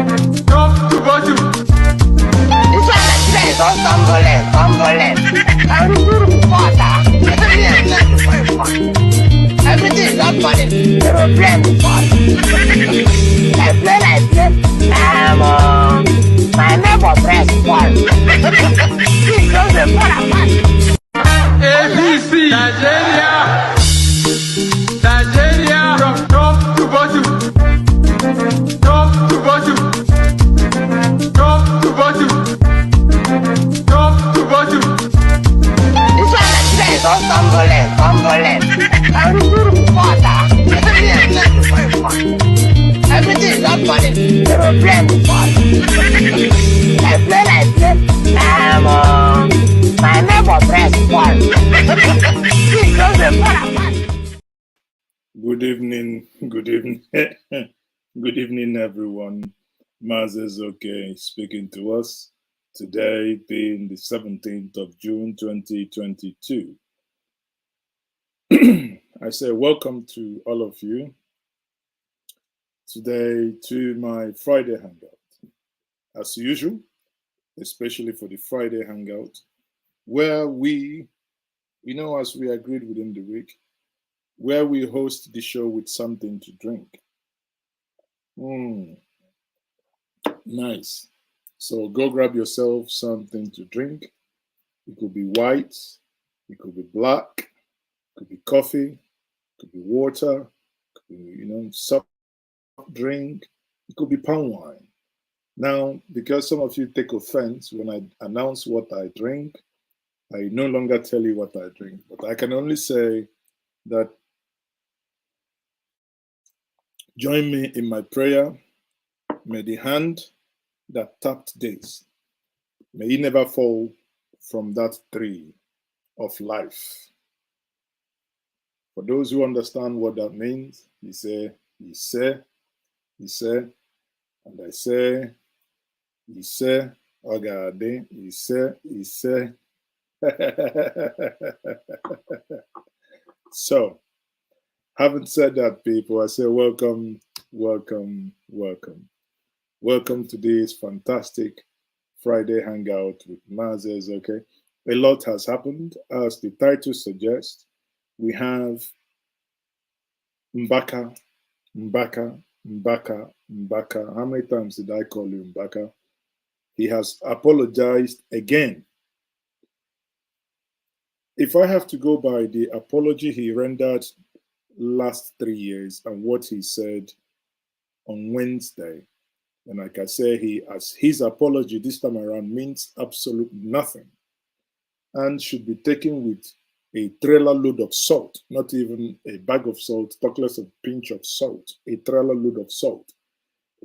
This one I say is all tumbling. I'm water. Everything is not funny. They will play before. I play. My neighbor press one. He goes the far apart. ABC, Nigeria, from top to bottom. This one I say is all tumbling. I'm water. Everything is not funny. They will play before. I play. My neighbor press one. He goes the far apart. Good evening, good evening, everyone. Maazi Ezeoke speaking to us today, being the 17th of June, 2022. I say welcome to all of you today to my Friday Hangout. As usual, especially for the Friday Hangout, where we, as we agreed within the week, where we host the show with something to drink. Nice. So go grab yourself something to drink. It could be white, it could be black, it could be coffee, it could be water, it could be, soft drink, it could be palm wine. Now, because some of you take offense when I announce what I drink, I no longer tell you what I drink, but I can only say that join me in my prayer. May the hand that tapped this, may he never fall from that tree of life. For those who understand what that means, he say, and I say, Ogade, he say. So, having said that, people, I say welcome to this fantastic Friday Hangout with Maazi Ezeoke. A lot has happened. As the title suggests, we have Mbaka. How many times did I call you Mbaka? He has apologized again. If I have to go by the apology he rendered last 3 years and what he said on Wednesday, and like I say, his apology this time around means absolutely nothing and should be taken with a trailer load of salt, not even a bag of salt, talk less of a pinch of salt, a trailer load of salt.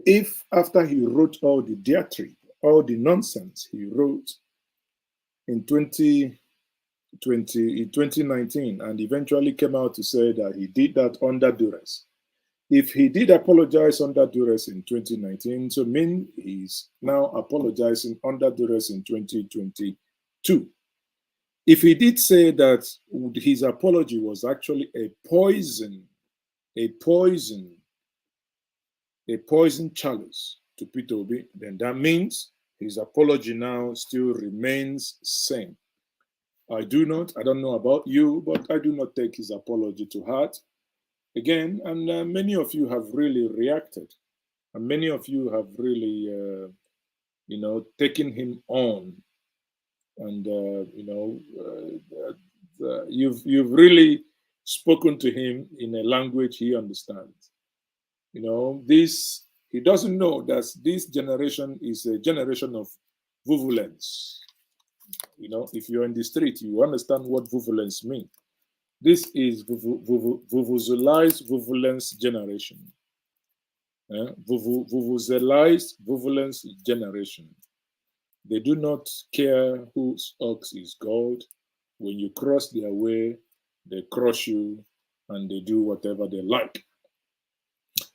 If after he wrote all the diatribe, all the nonsense he wrote in 2019 and eventually came out to say that he did that under duress, if he did apologize under duress in 2019, so mean he's now apologizing under duress in 2022. If he did say that his apology was actually a poison chalice to PeterObi, then that means his apology now still remains same. I don't know about you, but I do not take his apology to heart. Again, and many of you have really reacted, and many of you have really, taken him on, and you've really spoken to him in a language he understands. He doesn't know that this generation is a generation of vuvulence. If you're in the street, you understand what vuvulence means. This is vuvuzelaized vuvulence generation. Vuvuzelaized vuvulence generation. They do not care whose ox is gold. When you cross their way, they crush you and they do whatever they like.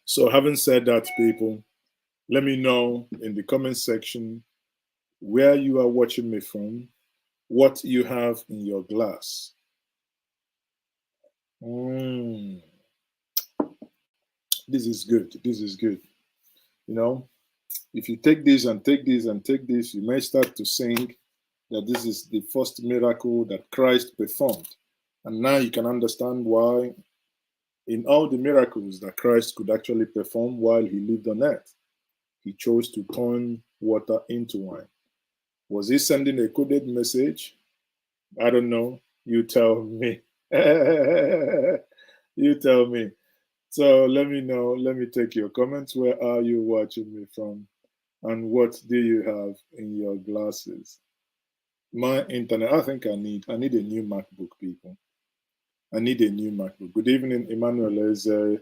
So having said that, people, let me know in the comment section where you are watching me from, what you have in your glass. This is good. If you take this and take this and take this, you may start to think that this is the first miracle that Christ performed. And now you can understand why, in all the miracles that Christ could actually perform while he lived on earth, he chose to turn water into wine. Was he sending a coded message? I don't know. You tell me. You tell me. So let me know. Let me take your comments. Where are you watching me from? And what do you have in your glasses? My internet, I think I need a new MacBook, people. I need a new MacBook. Good evening, Emmanuel Eze,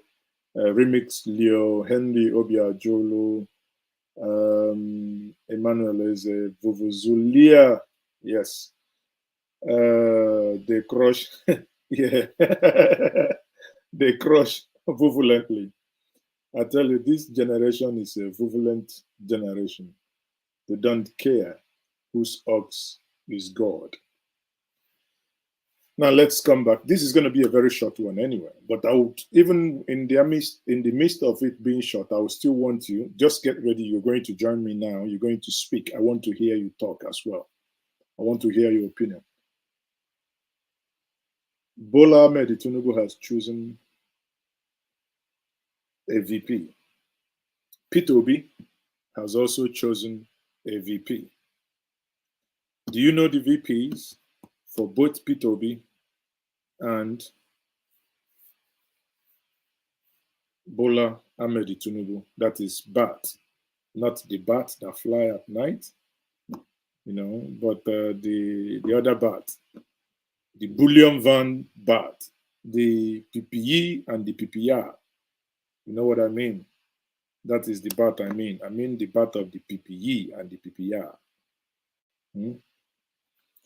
Remix Leo, Henry Obiajolo, Emmanuel Eze, Vuvuzulia, yes. They crush, yeah, they crush virulently. I tell you, this generation is a virulent generation. They don't care whose ox is God. Now let's come back. This is going to be a very short one anyway, but I would, even in the midst of it being short, I would still want you, just get ready. You're going to join me now. You're going to speak. I want to hear you talk as well. I want to hear your opinion. Bola Ahmed Tinubu has chosen a VP. PeterObi has also chosen a VP. Do you know the VPs for both PeterObi and Bola Ahmed Tinubu? That is bat, not the bat that fly at night, you know, but the other bat, the bullion van bat, the PPE and the PPR. You know what I mean? That is the bat I mean. I mean the bat of the PPE and the PPR.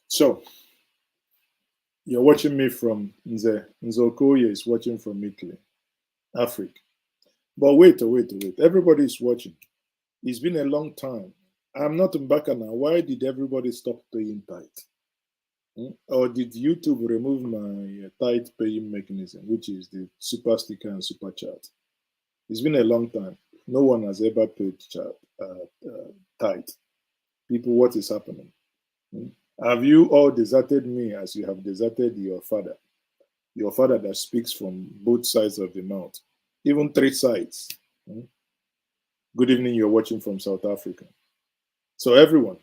So, you're watching me from Nze. Nzokoye is watching from Italy, Africa. But wait. Everybody is watching. It's been a long time. I'm not Mbaka now. Why did everybody stop paying tithe? Or did YouTube remove my tithe paying mechanism, which is the super sticker and super chat? It's been a long time. No one has ever paid tithe. People, what is happening? Have you all deserted me as you have deserted your father that speaks from both sides of the mouth, even three sides? Good evening, you're watching from South Africa. So everyone,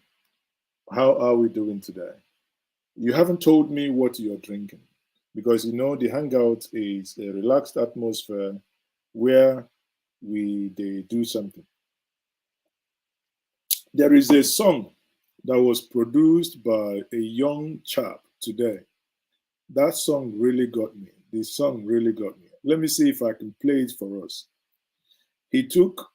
how are we doing today? You haven't told me what you're drinking, because you know the hangout is a relaxed atmosphere where they do something. There is a song that was produced by a young chap today. That song really got me. This song really got me. Let me see if I can play it for us. He took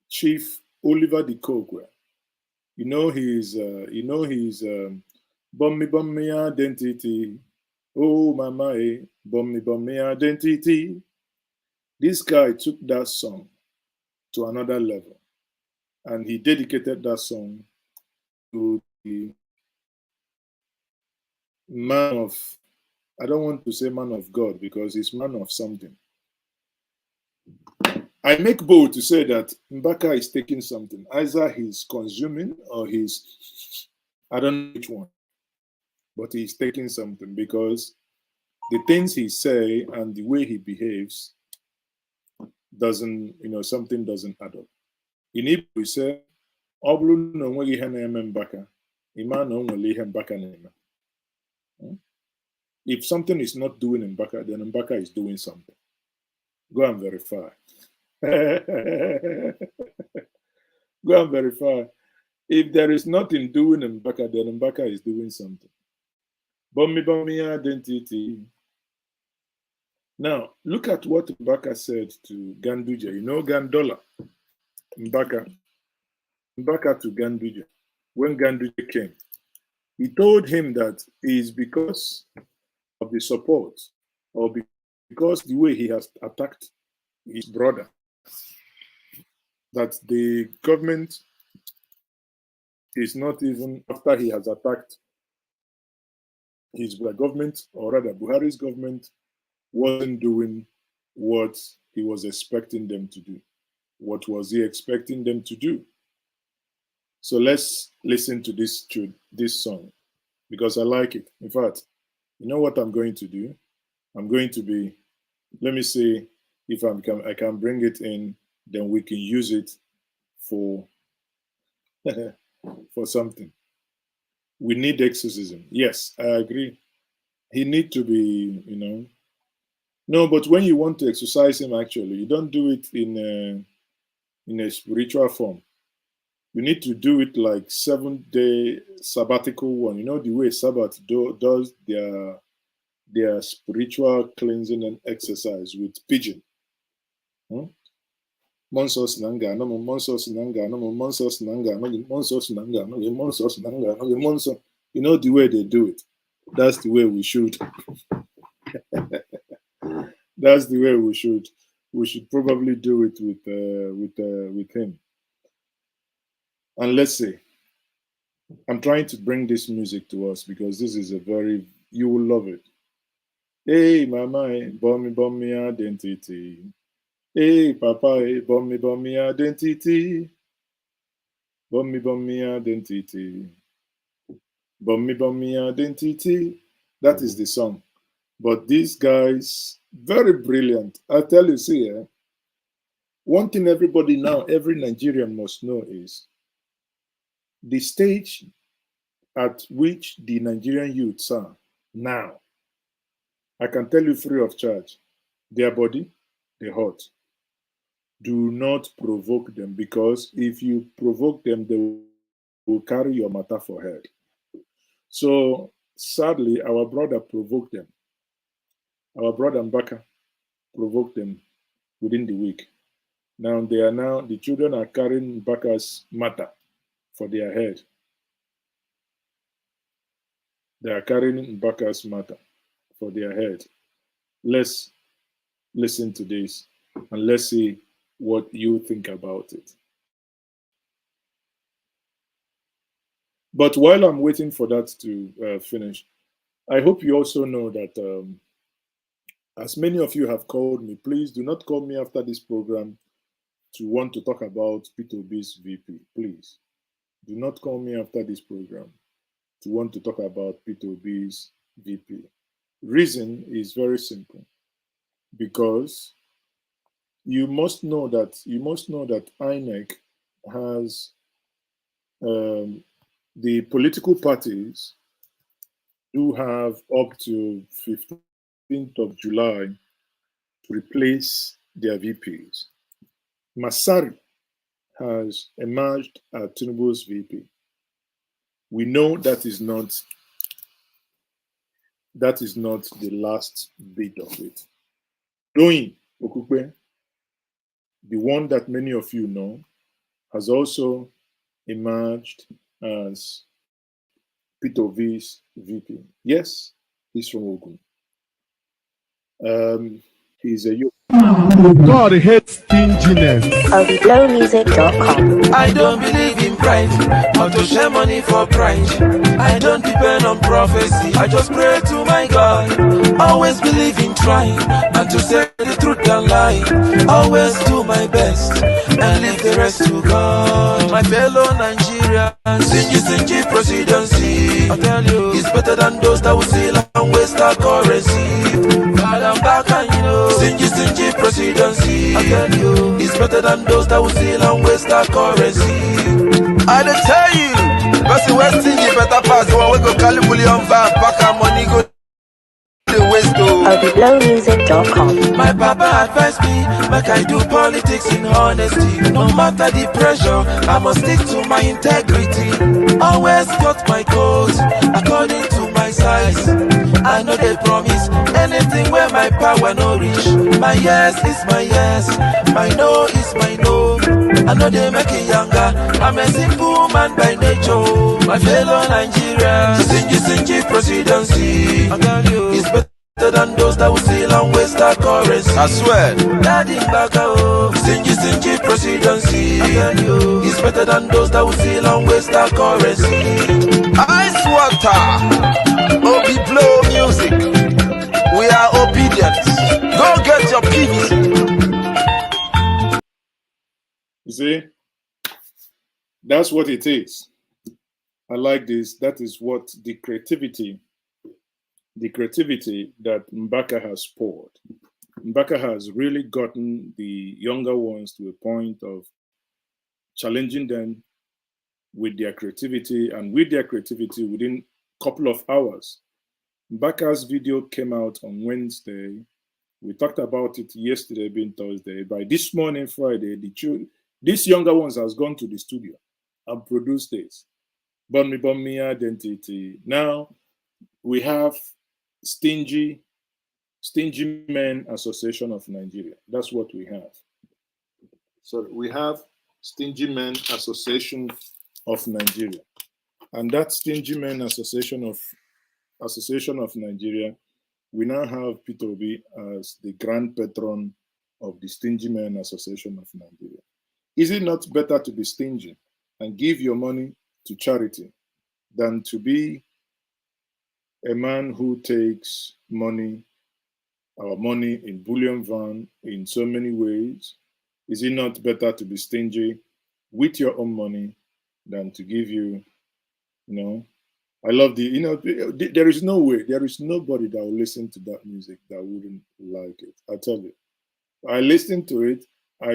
Chief Oliver de Kogwe. You know his Bummy Identity. Oh mama, Bummy Identity. This guy took that song to another level, and he dedicated that song to the man of, I don't want to say man of God, because he's man of something. I make bold to say that Mbaka is taking something. Either he's consuming or he's, I don't know which one, but he's taking something, because the things he say and the way he behaves doesn't, something doesn't add up. In Igbo, we say, if something is not doing in Mbaka, then Mbaka is doing something. Go and verify. Go and verify. If there is nothing doing in Mbaka, then Mbaka is doing something. Bummy identity. Now, look at what Mbaka said to Ganduje. You know Gandola? Mbaka to Ganduje. When Ganduje came, he told him that it is because of the support, or because the way he has attacked his brother, that the government is not even, after he has attacked his government, or rather Buhari's government, wasn't doing what he was expecting them to do. What was he expecting them to do? So let's listen to this song because I like it. In fact, you know what I'm going to do? I'm going to be, let me see if I can bring it in, then we can use it for for something. We need exorcism. Yes, I agree. He need to be, No, but when you want to exercise him, actually, you don't do it in a spiritual form. You need to do it like 7-day sabbatical one. You know the way Sabbath does their spiritual cleansing and exercise with pigeon. Monsos nanga, no monsos nanga, no monsos nanga, no monsos nanga, no monsos nanga, no monsos. You know the way they do it. That's the way we should. That's the way we should. We should probably do it with him. And let's see. I'm trying to bring this music to us because this is you will love it. Hey, mama, bomb me identity. Hey, papa, bomb me identity. Bomb me identity. Bomb me identity. That is the song. But these guys, very brilliant. I tell you, see, one thing everybody now, every Nigerian must know is the stage at which the Nigerian youths are now. I can tell you free of charge, their body, they're hot. Do not provoke them, because if you provoke them, they will carry your matter for head. So sadly, our brother provoked them. Our brother Mbaka provoked them within the week. Now the children are carrying Mbaka's matter for their head. They are carrying Mbaka's matter for their head. Let's listen to this and let's see what you think about it. But while I'm waiting for that to finish, I hope you also know that as many of you have called me, please do not call me after this program to want to talk about PeterObi's VP. Please do not call me after this program to want to talk about PeterObi's VP. Reason is very simple, because you must know that INEC has the political parties do have up to 15th of July to replace their VPs. Masari has emerged as Tinubu's VP. We know that is not the last bit of it. Doyin Okupe, the one that many of you know, has also emerged as PeterObi's VP. Yes, he's from Ogun. He's a youth. God hates stinginess. I don't believe in pride, or to share money for pride. I don't depend on prophecy, I just pray to my God. Always believe in trying, and to say the truth and lie. Always do my best, and leave the rest to God. My fellow Nigerians, Njenje presidency, I tell you, it's better than those that will steal and waste our currency. I'm back and Njenje presidency, I tell you, it's better than those that will steal and waste our currency. I tell you, person West Njenje better pass the one we go call bullion van, pack our money go the waste to ObiBlowMusic.com. My papa advised me, make I do politics in honesty. No matter the pressure, I must stick to my integrity. Always cut my clothes according to my size. I know they promise anything where my power no reach. My yes is my yes, my no is my no. I know they make it younger, I'm a simple man by nature. My fellow Nigerians, Njenje presidency, I tell you, it's better than those that will steal and waste our currency. I swear, Daddy Mbaka, Njenje presidency, I tell you, it's better than those that will steal and waste our currency. Ice water, Obi blow music. We are obedient. Go get your PVC. see, that's what it is. I like this. That is what the creativity that Mbaka has poured. Mbaka has really gotten the younger ones to a point of challenging them with their creativity, and with their creativity within a couple of hours. Mbaka's video came out on Wednesday. We talked about it yesterday being Thursday. By this morning, Friday, these younger ones has gone to the studio and produced this. Bonmi Identity. Now we have Stingy Men Association of Nigeria. That's what we have. So we have Stingy Men Association of Nigeria. And that Stingy Men Association of Nigeria, we now have PeterObi as the grand patron of the Stingy Men Association of Nigeria. Is it not better to be stingy and give your money to charity than to be a man who takes money, our money in bullion van in so many ways? Is it not better to be stingy with your own money than to give you, I love there is no way, there is nobody that will listen to that music that wouldn't like it. I tell you, I listened to it. I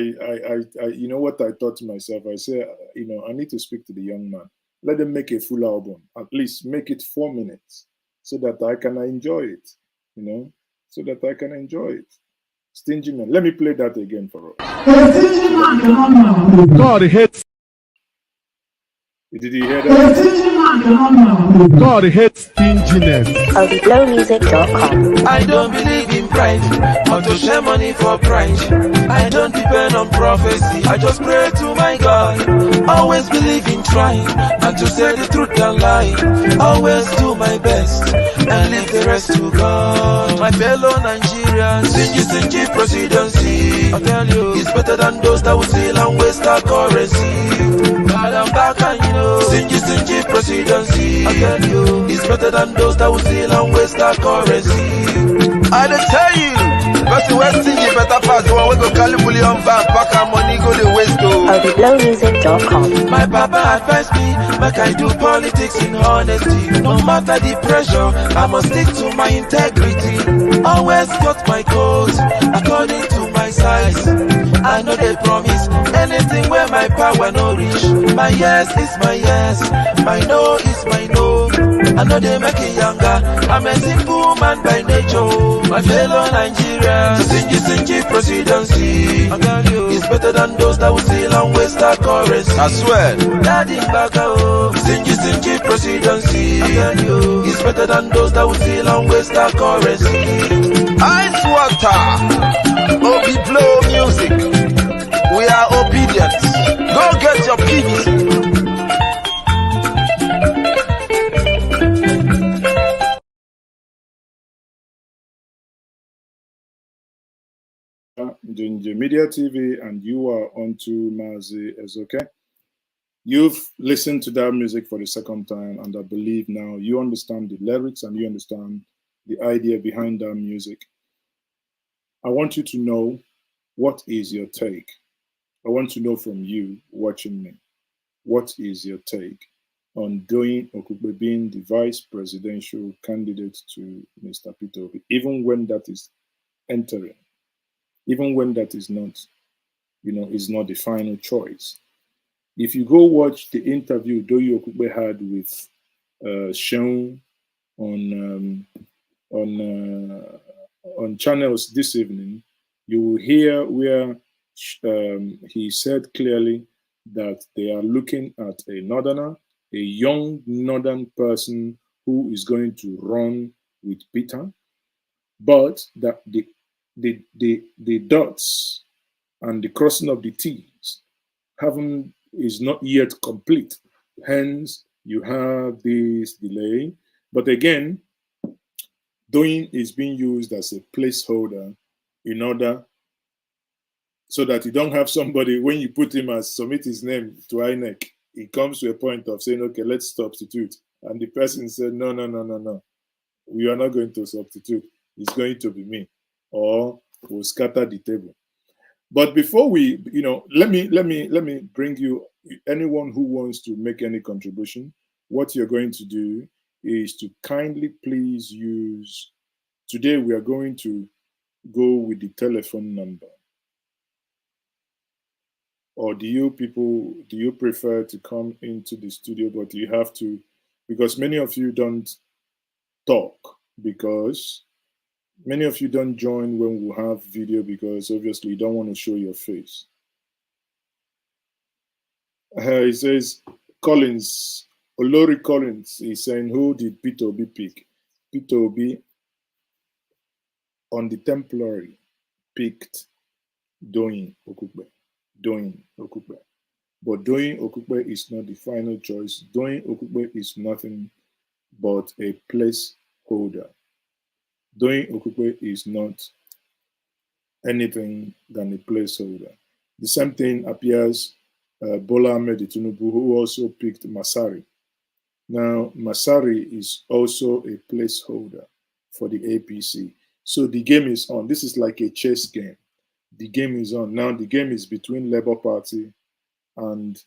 you know what I thought to myself? I said, I need to speak to the young man. Let them make a full album, at least make it 4 minutes so that I can enjoy it, so that I can enjoy it. Stingy Man. Let me play that again for us. God hates. Did you hear that? God hates stinginess. ObiFlowMusic.com. I don't believe in pride, or to share money for pride. I don't depend on prophecy, I just pray to my God. Always believe in trying, and to say the truth and lie. Always do my best, and leave the rest to God. My fellow Nigerians, stingy presidency. I tell you, it's better than those that will steal and waste our currency. God, I'm back and stingy presidency. I tell you, it's better than those that will steal and waste our currency. I tell you, but the West stingy better pass the one we go call bullion van, pack our money go the waste to. ObiFlowMusic.com. My papa advised me, make I do politics in honesty. No matter the pressure, I must stick to my integrity. Always got my cause according to my size. I know they promise anything where my power no reach. My yes is my yes, my no is my no. I know they make it younger, I'm a simple man by nature. My fellow Nigerians, stingy presidency. I tell you, it's better than those that will steal and waste our currency. I swear, Daddy Mbaka, stingy presidency. I tell you, it's better than those that will steal and waste our currency. Ice water, Obi Flow music. We are obedient. Go get your PVC. Njenje Media TV, and you are onto Maazi Ezeoke. You've listened to that music for the second time, and I believe now you understand the lyrics and you understand the idea behind that music. I want you to know, what is your take? I want to know from you watching me, what is your take on Doyin Okupe being the vice presidential candidate to Mr. PeterObi, even when that is entering? Even when that is not, is not the final choice. If you go watch the interview Doyin Okupe had with Seun on channels this evening, you will hear where he said clearly that they are looking at a northerner, a young northern person who is going to run with Peter, but that the dots and the crossing of the T's is not yet complete. Hence, you have this delay. But again, Doyin is being used as a placeholder in order so that you don't have somebody, when you put him as submit his name to INEC, it comes to a point of saying, okay, let's substitute. And the person said, no, we are not going to substitute. It's going to be me. Or we'll scatter the table. But before we, let me bring you anyone who wants to make any contribution. What you're going to do is to kindly please use. Today we are going to go with the telephone number. Or do you prefer to come into the studio, but you have to, because many of you don't talk, because many of you don't join when we have video, because obviously you don't want to show your face. It says Collins, Olori Collins is saying, who did PeterObi pick? PeterObi on the Temporary picked Doyin Okupe. But Doyin Okupe is not the final choice. Doyin Okupe is nothing but a placeholder. Doyin Okupe is not anything than a placeholder. The same thing appears Bola Ahmed Tinubu, who also picked Masari. Now, Masari is also a placeholder for the APC. So the game is on. This is like a chess game. The game is on. Now the game is between Labour Party and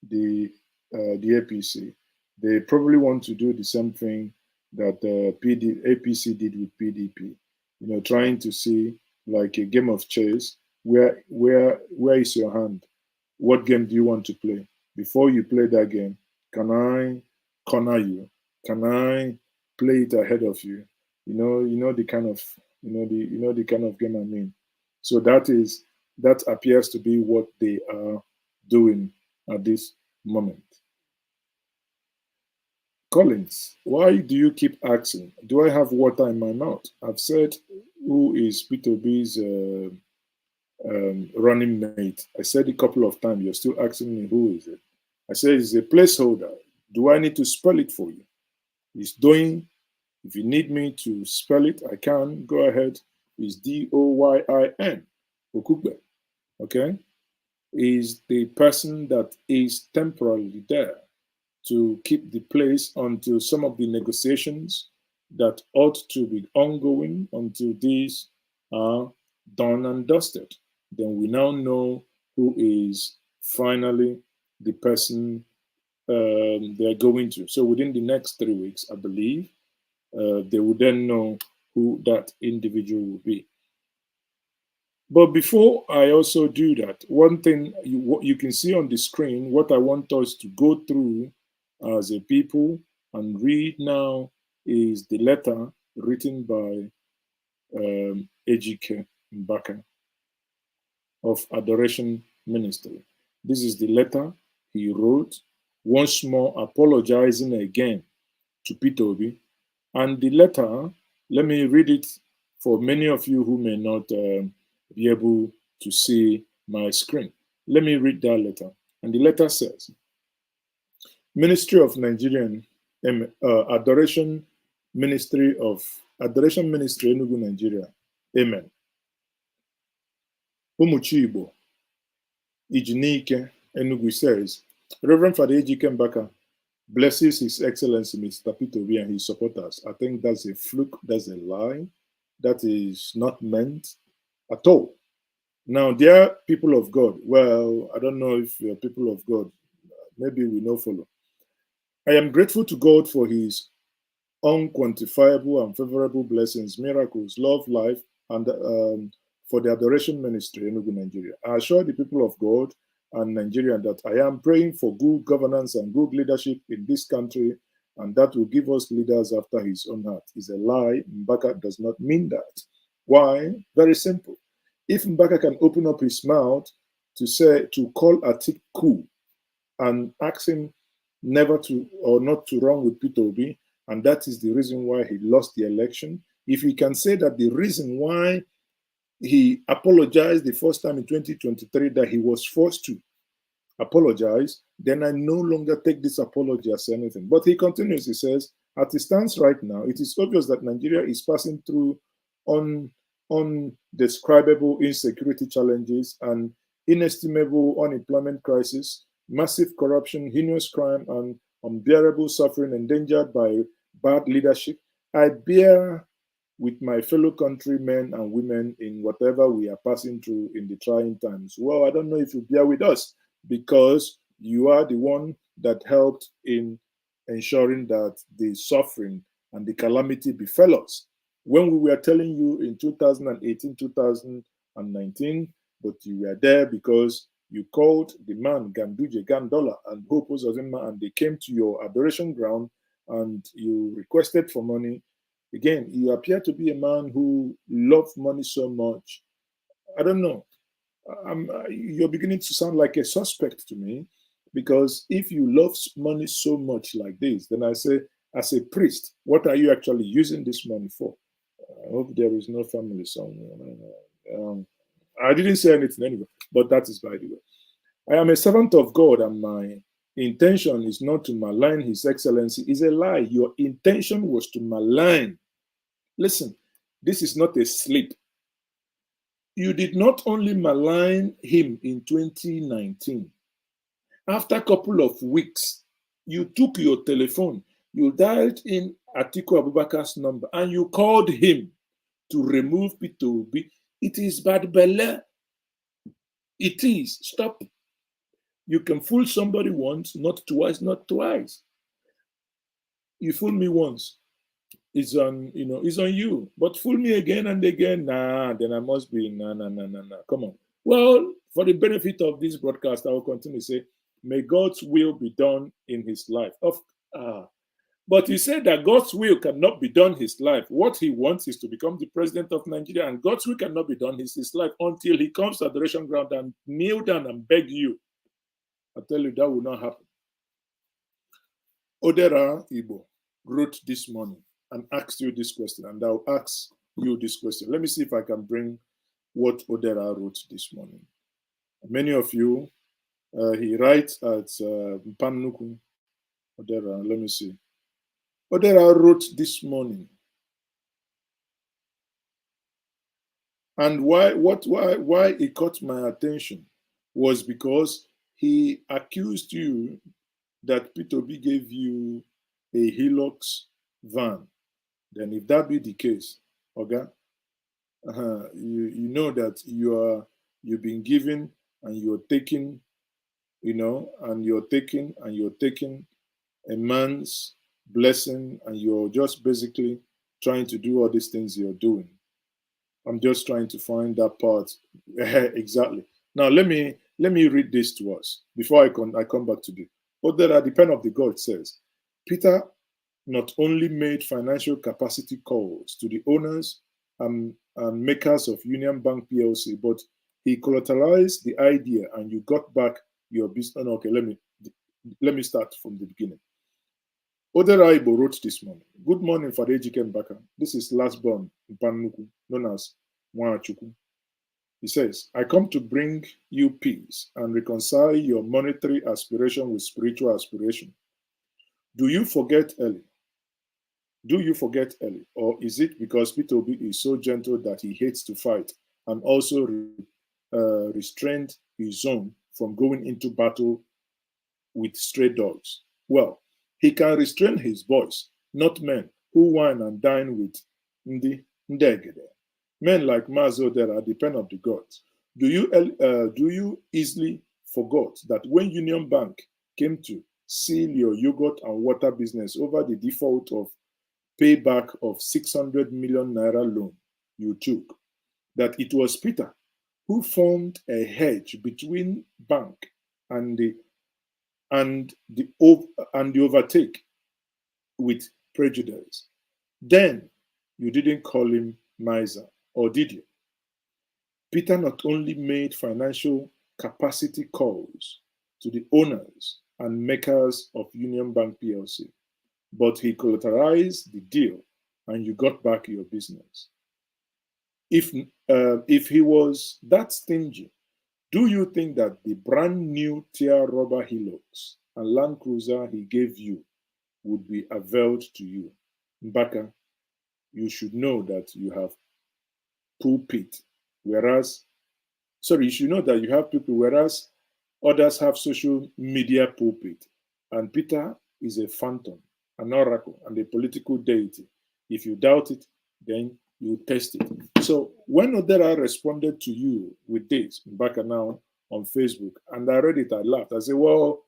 the APC. They probably want to do the same thing that APC did with PDP. Trying to see like a game of chess. Where is your hand? What game do you want to play? Before you play that game, can I corner you? Can I play it ahead of you? You know the kind of the kind of game I mean. So that appears to be what they are doing at this moment. Collins, why do you keep asking? Do I have water in my mouth? I've said who is PeterObi's running mate. I said a couple of times. You're still asking me who is it. I said it's a placeholder. Do I need to spell it for you? It's Doyin. If you need me to spell it, I can. Go ahead. It's Doyin Okupe. Okay? Is the person that is temporarily there to keep the place until some of the negotiations that ought to be ongoing until these are done and dusted. Then we now know who is finally the person they're going to. So within the next 3 weeks, I believe, they will then know who that individual will be. But before I also do that, one thing you can see on the screen, what I want us to go through as a people and read now is the letter written by Ezeoke Mbaka of Adoration Ministry. This is the letter he wrote, once more apologizing again to PeterObi. And the letter, let me read it for many of you who may not be able to see my screen. Let me read that letter. And the letter says, Ministry of Nigerian Adoration Ministry Enugu, Nigeria. Amen. Umuchibo Ijinike Enugu says, Reverend Father Ezeoke Mbaka blesses His Excellency Mr. PeterObi and his supporters. I think that's a fluke, that's a lie. That is not meant at all. Now, dear people of God, well, I don't know if you're people of God, maybe we know follow. I am grateful to God for His unquantifiable and favorable blessings, miracles, love, life, and for the Adoration Ministry in Enugu, Nigeria. I assure the people of God and Nigeria that I am praying for good governance and good leadership in this country, and that will give us leaders after His own heart. It's a lie. Mbaka does not mean that. Why? Very simple. If Mbaka can open up his mouth to call Atiku and ask him never to or not to run with PeterObi, and that is the reason why he lost the election. If he can say that the reason why he apologized the first time in 2023 that he was forced to apologize, then I no longer take this apology as anything. But he continues, he says, as it stands right now, it is obvious that Nigeria is passing through undescribable insecurity challenges and inestimable unemployment crisis, massive corruption, heinous crime, and unbearable suffering endangered by bad leadership. I bear with my fellow countrymen and women in whatever we are passing through in the trying times. Well, I don't know if you bear with us because you are the one that helped in ensuring that the suffering and the calamity befell us. When we were telling you in 2018, 2019, but you were there because you called the man Ganduje Gandola and Hope Uzodinma, and they came to your adoration ground and you requested for money. Again, you appear to be a man who loves money so much. I don't know. You're beginning to sound like a suspect to me, because if you love money so much like this, then I say, as a priest, what are you actually using this money for? I hope there is no family somewhere. I didn't say anything anyway, but that is by the way. I am a servant of God, and my intention is not to malign His Excellency. It's a lie. Your intention was to malign. Listen, this is not a slip. You did not only malign him in 2019. After a couple of weeks, you took your telephone, you dialed in Atiku Abubakar's number, and you called him to remove PeterObi. It is bad belly. It is. Stop. You can fool somebody once, not twice, not twice. You fool me once. It's on, it's on you. But fool me again and again, then I must be, nah. Come on. Well, for the benefit of this broadcast, I will continue to say, may God's will be done in his life. But he said that God's will cannot be done in his life. What he wants is to become the president of Nigeria, and God's will cannot be done in his life until he comes to adoration ground and kneel down and beg you. I tell you, that will not happen. Odera Igbo wrote this morning and asked you this question, and I'll ask you this question. Let me see if I can bring what Odera wrote this morning. Many of you, he writes at Mpanuku. Odera, let me see. Odera wrote this morning. And why it caught my attention was because he accused you that PeterObi gave you a Hilux van. Then if that be the case, okay, you know that you've been given and you're taking, and you're taking a man's blessing, and you're just basically trying to do all these things you're doing. I'm just trying to find that part exactly. Now let me read this to us before I come back to the. But there at the pen of the God says, Peter not only made financial capacity calls to the owners and makers of Union Bank PLC, but he collateralized the idea and you got back your business. Okay, let me start from the beginning. Odera Igbo wrote this morning. Good morning, Ezeoke Mbaka. This is last born Mpanuku, known as Nwachukwu. He says, I come to bring you peace and reconcile your monetary aspiration with spiritual aspiration. Do you forget early? Or is it because PeterObi is so gentle that he hates to fight and also restrained his own from going into battle with stray dogs? Well, he can restrain his boys, not men who wine and dine with Ndegede. Men like Maazi are the pen of the gods. Do you easily forgot that when Union Bank came to seal your yogurt and water business over the default of payback of 600 million naira loan you took, that it was Peter who formed a hedge between bank and the overtake with prejudice? Then you didn't call him miser, or did you? Peter not only made financial capacity calls to the owners and makers of Union Bank PLC, but he collateralized the deal and you got back your business. If he was that stingy, do you think that the brand new Tier Rubber Hilux and Land Cruiser he gave you would be availed to you? Mbaka, you should know that you have pulpit, you should know that you have people, whereas others have social media pulpit. And Peter is a phantom, an oracle, and a political deity. If you doubt it, then you test it. So when Odera responded to you with this, Mbaka now on Facebook, and I read it, I laughed. I said, well,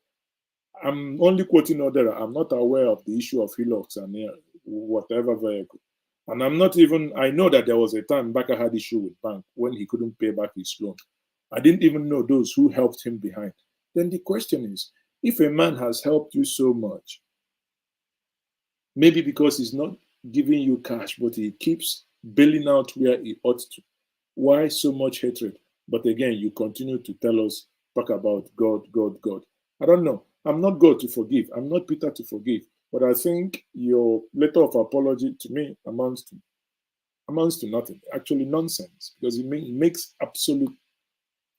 I'm only quoting Odera. I'm not aware of the issue of Hilux and whatever vehicle. And I'm not even, I know that there was a time Mbaka had issue with bank when he couldn't pay back his loan. I didn't even know those who helped him behind. Then the question is, if a man has helped you so much, maybe because he's not giving you cash, but he keeps bailing out where he ought to, why so much hatred? But again, you continue to tell us, talk about God, God, God. I don't know. I'm not God to forgive. I'm not Peter to forgive. But I think your letter of apology to me amounts to nothing. Actually, nonsense, because it makes absolute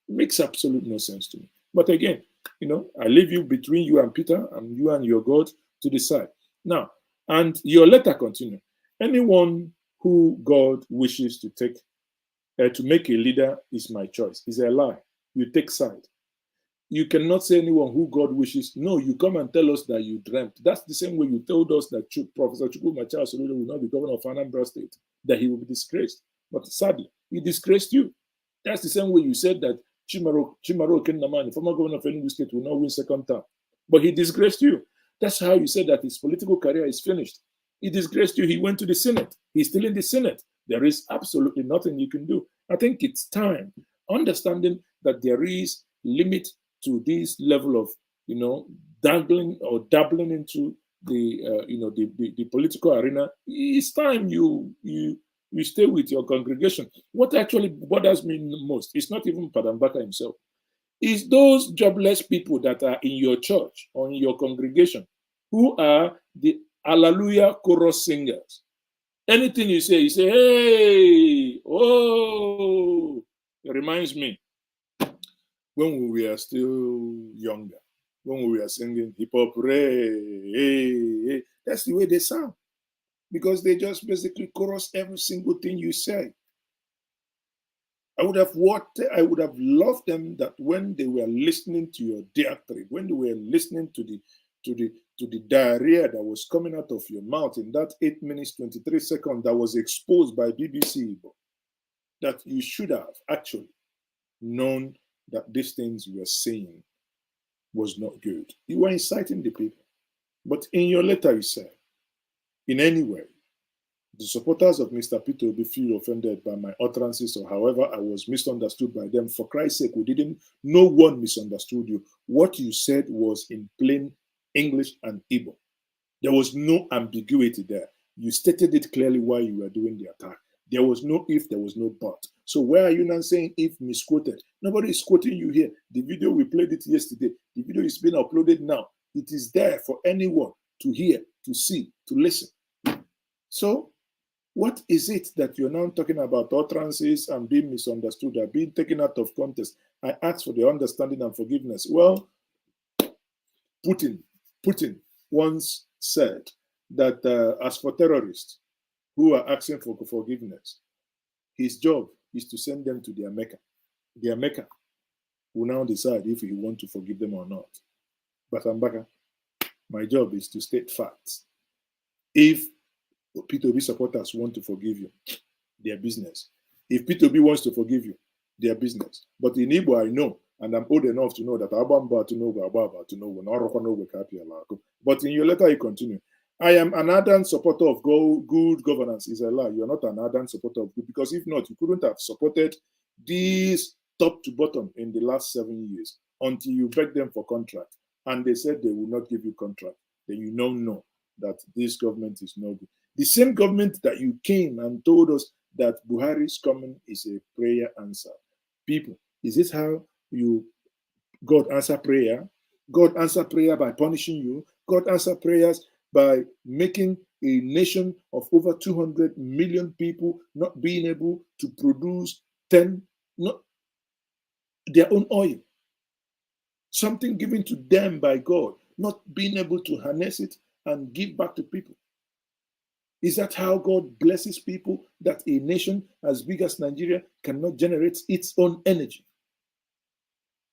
no sense to me. But again, I leave you between you and Peter and you and your God to decide. Now, and your letter continue. Anyone who God wishes to take to make a leader is my choice. Is a lie. You take side. You cannot say anyone who God wishes. No, you come and tell us that you dreamt. That's the same way you told us that Professor Chukwumacha Soludo will not be governor of Anambra State, that he will be disgraced. But sadly, he disgraced you. That's the same way you said that Chimaro Kennamani, former governor of Enugu State, will not win second term. But he disgraced you. That's how you said that his political career is finished. He disgraced you. He went to the Senate. He's still in the Senate. There is absolutely nothing you can do. I think it's time, understanding that there is limit to this level of, dangling or dabbling into the political arena. It's time you stay with your congregation. What actually bothers me most is not even Padre Mbaka himself. It's those jobless people that are in your church or in your congregation who are the Hallelujah chorus singers. Anything you say, hey, oh, it reminds me when we were still younger, when we were singing hip hop, hey, that's the way they sound. Because they just basically chorus every single thing you say. I would have loved them that when they were listening to your diatribe, when they were listening to the diarrhea that was coming out of your mouth in that 8 minutes 23 seconds that was exposed by BBC, that you should have actually known that these things you were saying was not good. You were inciting the people. But in your letter you said, in any way, the supporters of Mr. PeterObi feel offended by my utterances or however I was misunderstood by them. For Christ's sake, no one misunderstood you. What you said was in plain English and Igbo. There was no ambiguity there. You stated it clearly why you were doing the attack. There was no if, there was no but. So why are you not saying if misquoted? Nobody is quoting you here. The video, we played it yesterday. The video is being uploaded now. It is there for anyone to hear, to see, to listen. So what is it that you're now talking about utterances and being misunderstood or being taken out of context? I ask for the understanding and forgiveness. Well, Putin once said that as for terrorists who are asking for forgiveness, his job is to send them to their Mecca. Their Mecca will now decide if he want to forgive them or not. But Mbaka, my job is to state facts. If PeterObi supporters want to forgive you, their business. If PeterObi wants to forgive you, their business. But in Igbo, I know, and I'm old enough to know that but in your letter, you continue. I am an ardent supporter of good governance. Is a lie. You're not an ardent supporter of good, because if not, you couldn't have supported these top to bottom in the last 7 years until you begged them for contract. And they said they will not give you contract. Then you now know that this government is no good. The same government that you came and told us that Buhari's coming is a prayer answer. People, is this how God answer prayer? God answer prayer by punishing you. God answer prayers by making a nation of over 200 million people not being able to produce their own oil. Something given to them by God, not being able to harness it and give back to people. Is that how God blesses people, that a nation as big as Nigeria cannot generate its own energy?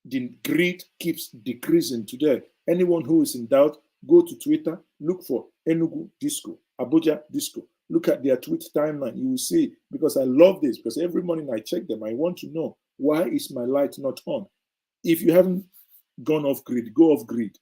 The greed keeps decreasing today. Anyone who is in doubt, go to Twitter, look for Enugu Disco, Abuja Disco. look at their tweet timeline. You will see, because I love this, because every morning I check them. I want to know, why is my light not on? If you haven't gone off grid, go off grid.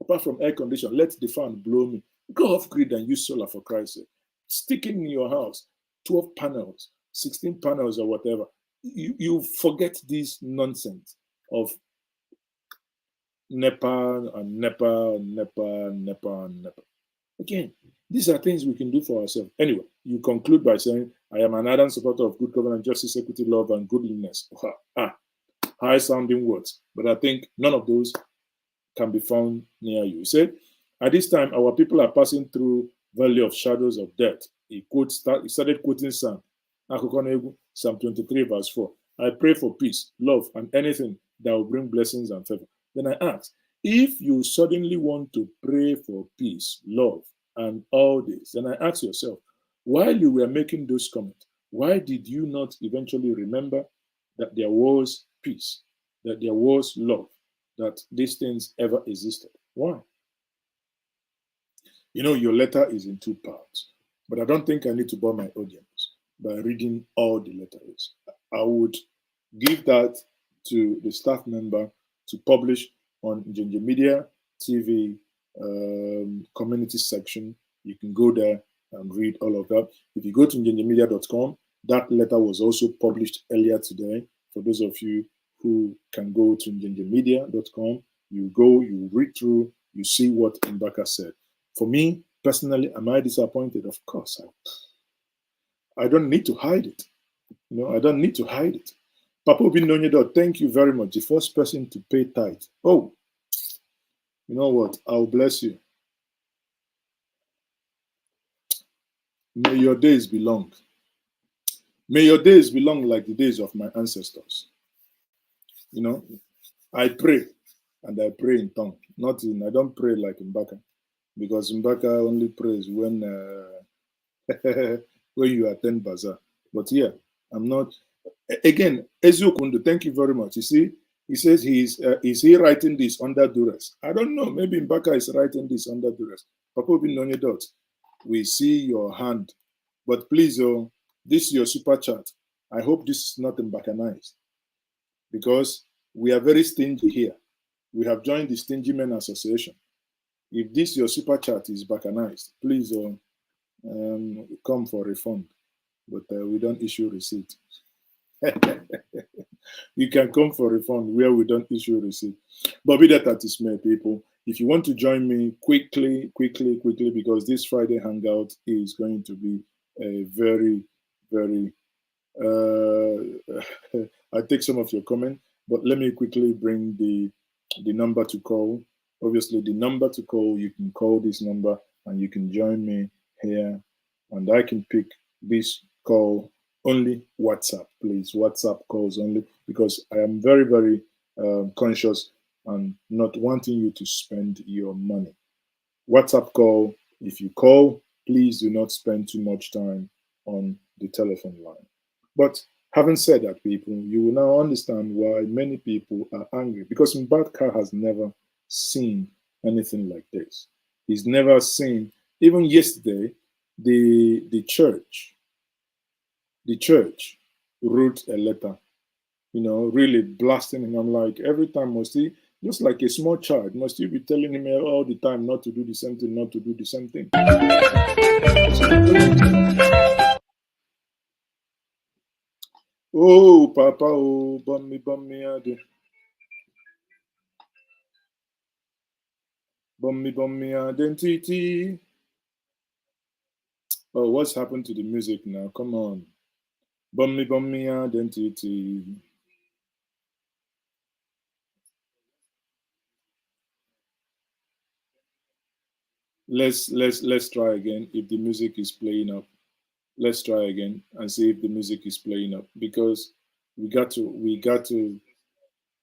Apart from air condition, let the fan blow me. Go off grid and use solar, for Christ's sake. Stick it in your house, 12 panels, 16 panels or whatever. You forget this nonsense of NEPA and NEPA and NEPA and NEPA and NEPA. Again, these are things we can do for ourselves. Anyway, you conclude by saying, I am an ardent supporter of good governance, justice, equity, love, and goodliness. High sounding words, but I think none of those can be found near you. He said, at this time, our people are passing through valley of shadows of death. He started quoting Psalm 23, verse 4. I pray for peace, love, and anything that will bring blessings and favor. Then I asked, if you suddenly want to pray for peace, love, and all this, then I asked yourself, while you were making those comments, why did you not eventually remember that there was peace, that there was love, that these things ever existed? Why? You know, your letter is in 2 parts, but I don't think I need to bore my audience by reading all the letters. I would give that to the staff member to publish on Njenje Media TV community section. You can go there and read all of that. If you go to njenjemedia.com, that letter was also published earlier today. For those of you who can go to njenjemedia.com, you go, you read through, you see what Mbaka said. For me, personally, am I disappointed? Of course. I don't need to hide it. You know, I don't need to hide it. PeterObi Nonyedo, thank you very much. The first person to pay tithe. Oh, you know what? I'll bless you. May your days be long. May your days be long like the days of my ancestors. You know, I pray, and I pray in tongue. I don't pray like Mbaka, because Mbaka only prays when when you attend bazaar. But yeah, I'm not. Again, Ezeoke, thank you very much. You see, he says is he writing this under duress? I don't know. Maybe Mbaka is writing this under duress. PeterObi Nonyedo, we see your hand, but please, this is your super chat. I hope this is not Mbakanized, because we are very stingy here. We have joined the Stingy Men Association. If this your super chat is Mbakanized, please come for refund, but we don't issue receipt. You can come for refund where we don't issue receipt. But be that as it may, people, if you want to join me quickly, because this Friday hangout is going to be a very, very, I take some of your comment, but let me quickly bring the number to call. Obviously, the number to call, you can call this number and you can join me here, and I can pick this call. Only WhatsApp, please. WhatsApp calls only, because I am very, very conscious and not wanting you to spend your money. WhatsApp call. If you call, please do not spend too much time on the telephone line. But having said that, people, you will now understand why many people are angry, because Mbaka has never seen anything like this. He's never seen, even yesterday, the church wrote a letter, you know, really blasting him. I'm like, every time must he, just like a small child, must you be telling him all the time not to do the same thing, not to do the same thing? Oh, Papa, oh, bummy, identity. Oh, what's happened to the music now? Come on. Bummy, identity. Let's try again. If the music is playing up, let's try again and see if the music is playing up, because we got to.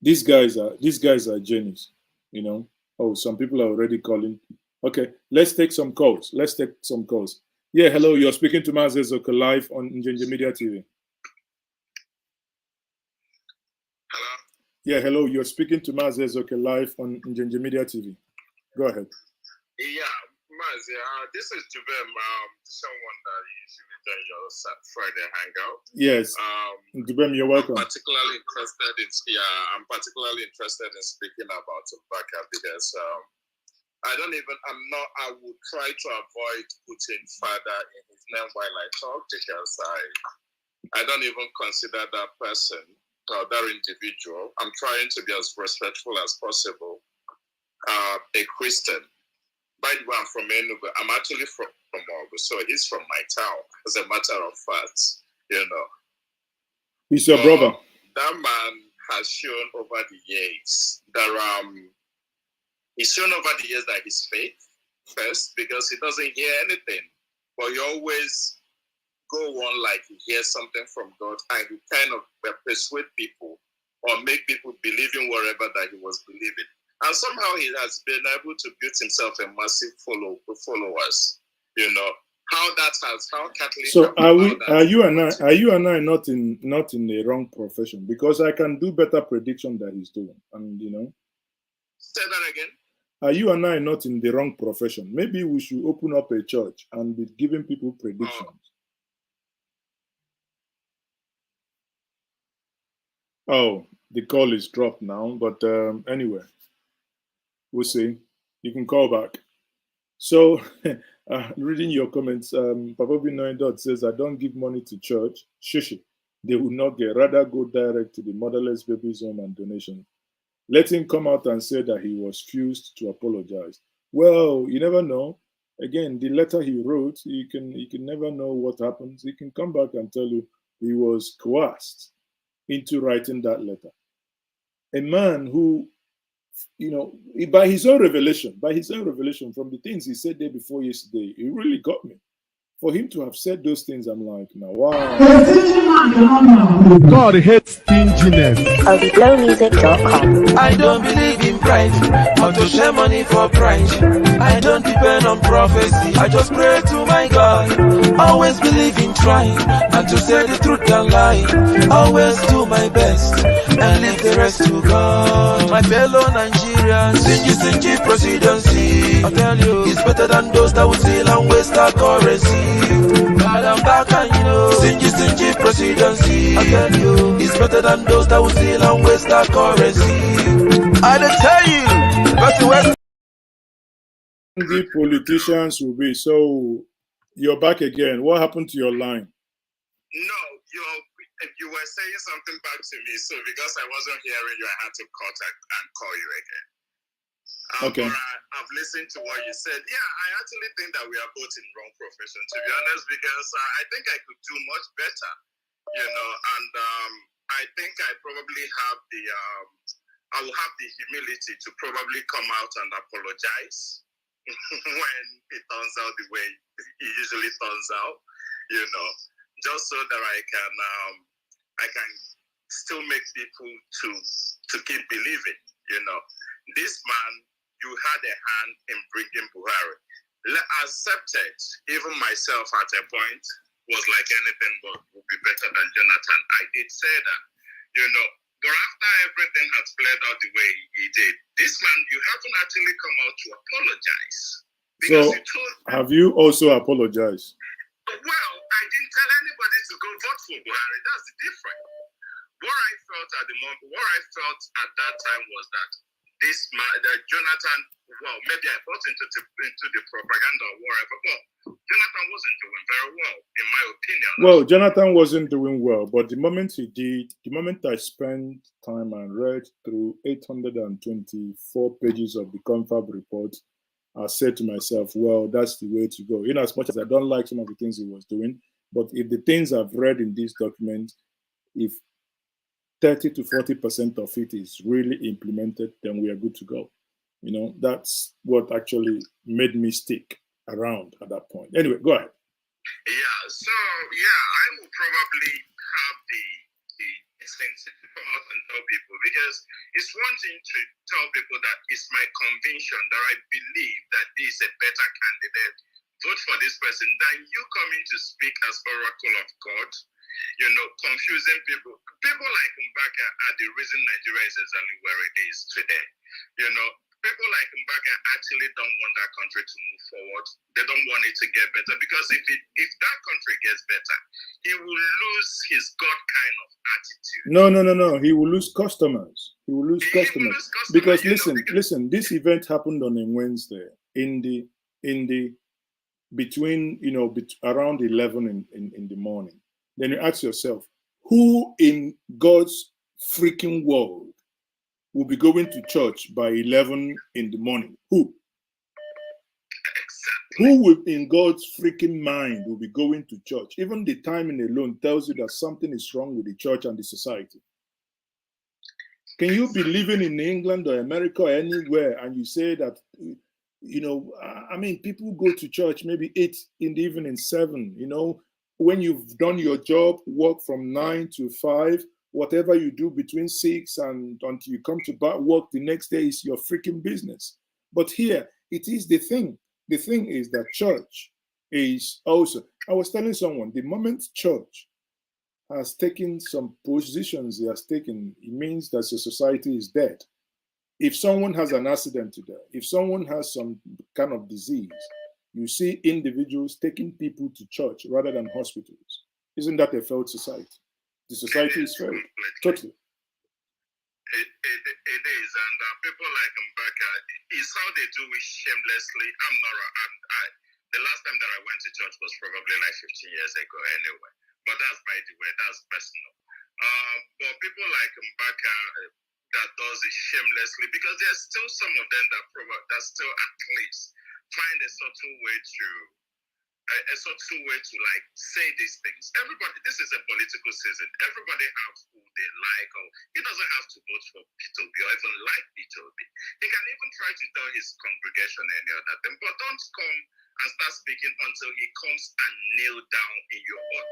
These guys are genius, you know. Oh, some people are already calling. Okay, let's take some calls. Yeah, hello. You're speaking to Maazi Ezeoke live on Njenje Media TV. Hello? Yeah, hello. You're speaking to Maazi Ezeoke live on Njenje Media TV. Go ahead. Yeah, Maazi, this is Jubem, someone that usually does your Friday hangout. Yes. Jubem, you're welcome. I'm particularly interested in speaking about Mbaka because I would try to avoid putting father in his name while I talk because I don't even consider that person or that individual. I'm trying to be as respectful as possible. A Christian. By the way, I'm from Enugu. I'm actually from Ogu, so he's from my town. As a matter of fact, He's your brother. That man has shown over the years that he's faith first because he doesn't hear anything, but he always go on like he hears something from God, and he kind of persuade people or make people believe in whatever that he was believing. And somehow he has been able to build himself a massive followers. How Catholic. So are you and I not in the wrong profession? Because I can do better prediction than he's doing. And say that again. Are you and I not in the wrong profession? Maybe we should open up a church and be giving people predictions. Oh, the call is dropped now. But anyway. We'll see. You can call back. So, reading your comments, PeterObi 9 says, I don't give money to church. Shishi. They will not get. Rather go direct to the motherless babies home and donation. Let him come out and say that he was fused to apologize. Well, you never know. Again, the letter he wrote, you can never know what happens. He can come back and tell you he was coerced into writing that letter. A man who, by his own revelation from the things he said day before yesterday, it really got me. For him to have said those things, I'm like, now, wow. God hates stinginess. HangOut.com. I don't believe in pride or to share money for pride. I don't depend on prophecy. I just pray to my God. Always believe in trying and to say the truth and lie. Always do my best and leave the rest to God. My fellow Nigerians, Njenje presidency. I tell you, it's better than those that would steal and waste our currency. But I'm back and Njenje presidency. I tell you, it's better than those that would steal and waste our currency. I tell you, but the West. The politicians will be. So you're back again. What happened to your line? No, you were saying something back to me. So because I wasn't hearing you, I had to contact and call you again. Okay. But I've listened to what you said. Yeah, I actually think that we are both in wrong profession, to be honest, because I think I could do much better, and I think I probably have I will have the humility to probably come out and apologize when it turns out the way it usually turns out, just so that I can still make people to keep believing, This man, you had a hand in bringing Buhari. Accepted, even myself at a point, was like anything but would be better than Jonathan. I did say that, But after everything has played out the way he did, this man, you haven't actually come out to apologize. So, have you also apologized? Well, I didn't tell anybody to go vote for Buhari. That's the difference. What I felt at that time was that this man, that Jonathan, well, maybe I bought into the propaganda or whatever, but Jonathan wasn't doing very well, in my opinion. Well, Jonathan wasn't doing well, but the moment he did, the moment I spent time and read through 824 pages of the confab report, I said to myself, well, that's the way to go. In as much as I don't like some of the things he was doing, but if the things I've read in this document, if 30 to 40% of it is really implemented, then we are good to go. That's what actually made me stick around at that point. Anyway, go ahead. Yeah, so I will probably have the instinct to come out and tell people, because it's one thing to tell people that it's my conviction that I believe that this is a better candidate, vote for this person, than you coming to speak as oracle of God, confusing people. People like Mbaka are the reason Nigeria is exactly where it is today. People like Mbaka Mbaka actually don't want that country to move forward. They don't want it to get better because if that country gets better, he will lose his God kind of attitude. No. He will lose customers. He will lose customers. Because listen. This event happened on a Wednesday between around 11 in the morning. Then you ask yourself, who in God's freaking world will be going to church by 11 in the morning? Who? Exactly. Who will, in God's freaking mind, will be going to church? Even the timing alone tells you that something is wrong with the church and the society. Can you be living in England or America or anywhere and you say that, people go to church maybe 8 in the evening, 7, when you've done your job, work from 9 to 5, whatever you do between 6 and until you come to work the next day is your freaking business. But here, it is the thing. The thing is that church is also, I was telling someone, the moment church has taken some positions it has taken, it means that the society is dead. If someone has an accident today, if someone has some kind of disease, you see individuals taking people to church rather than hospitals. Isn't that a failed society? The society is failed. Totally. It is, and people like Mbaka, is how they do it shamelessly. The last time that I went to church was probably like 15 years ago anyway. But that's by the way, that's personal. But people like Mbaka that does it shamelessly, because there's still some of them that still at least find a subtle way to like say these things. Everybody, this is a political season. Everybody has who they like, or he doesn't have to vote for PeterObi or even like PeterObi. He can even try to tell his congregation any other thing, but don't come and start speaking until he comes and kneel down in your own.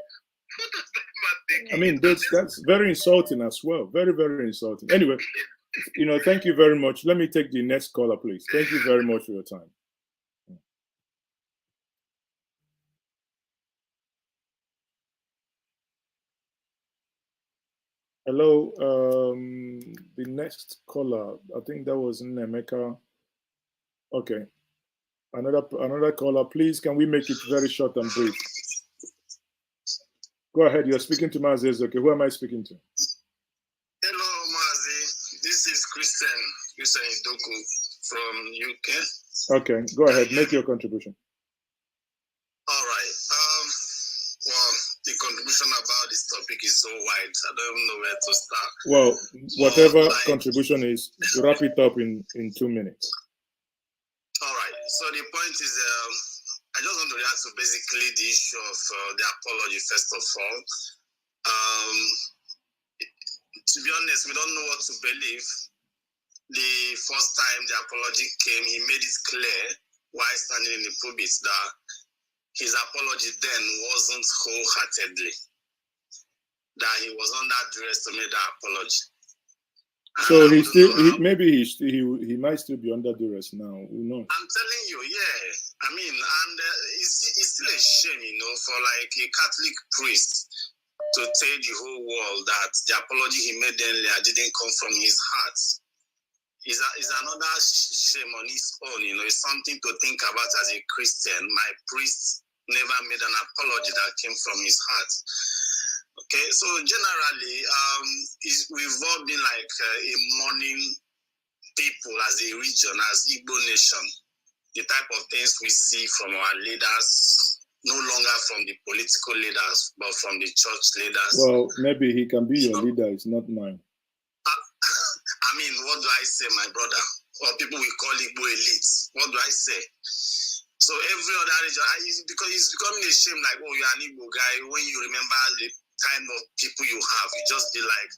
Who does that man think? I mean, that's very insulting as well. Very, very insulting. Anyway, thank you very much. Let me take the next caller, please. Thank you very much for your time. Hello, the next caller, I think that was Nemeka. Okay, another caller, please. Can we make it very short and brief? Go ahead. You're speaking to Maazi Ezeoke. Who am I speaking to? Hello, Maazi. This is Christian Idoku from UK. Okay, go ahead. Make your contribution. All right. Well, the contribution about this topic is so wide. I don't even know where to start. Well, whatever contribution is, wrap it up in 2 minutes. All right. So the point is, I just want to react to basically the issue of the apology, first of all. To be honest, we don't know what to believe. The first time the apology came, he made it clear while standing in the pulpit that his apology then wasn't wholeheartedly, that he was under duress to make that apology. So he might still be under duress now. Who knows? I'm telling you, yeah. I mean, and it's still a shame, for like a Catholic priest to tell the whole world that the apology he made earlier didn't come from his heart. Is another shame on its own. It's something to think about as a Christian. My priest never made an apology that came from his heart. Okay, so generally, we've all been like a mourning people as a region, as Igbo nation. The type of things we see from our leaders, no longer from the political leaders, but from the church leaders. Well, maybe he can be your leader, it's not mine. I mean, what do I say, my brother? Or people we call Igbo elites. What do I say? So every other region, because it's becoming a shame, like, oh, you're an Igbo guy. When you remember the kind of people you have, you just be like,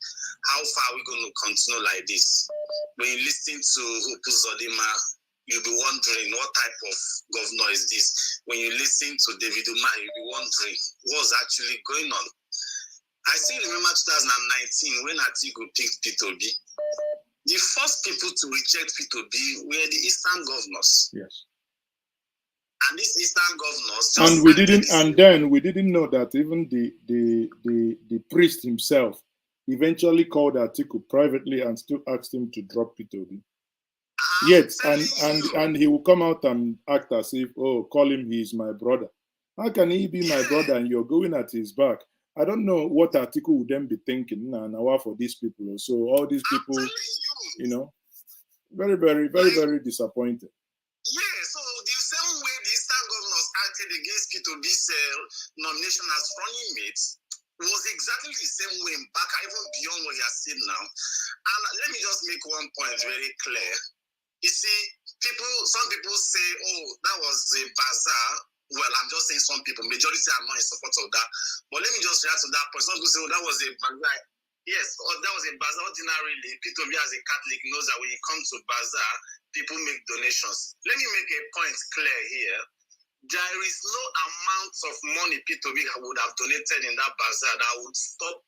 how far are we going to continue like this? When you listen to Hopu Zodima, you'll be wondering what type of governor is this. When you listen to David Umar, you'll be wondering what's actually going on. I still remember 2019 when Atiku picked PeterObi. The first people to reject PeterObi were the Eastern governors. Yes. And these Eastern governors we didn't know that even the priest himself eventually called Atiku privately and still asked him to drop PeterObi. Yet, and he will come out and act as if, oh, call him, he's my brother. How can he be my brother and you're going at his back? I don't know what article would then be thinking now for these people. So all these people, very, very, very, very disappointed. Yeah, so the same way the Eastern governors acted against PeterObi's nomination as running mates was exactly the same way in Mbaka, even beyond what he has said now. And let me just make one point very clear. You see, some people say, oh, that was a bazaar. Well, I'm just saying some people, majority are not in support of that. But let me just react to that point. Some people say, oh, that was a bazaar. Yes, that was a bazaar. Ordinarily, PeterObi as a Catholic knows that when it comes to bazaar, people make donations. Let me make a point clear here. There is no amount of money PeterObi would have donated in that bazaar that would stop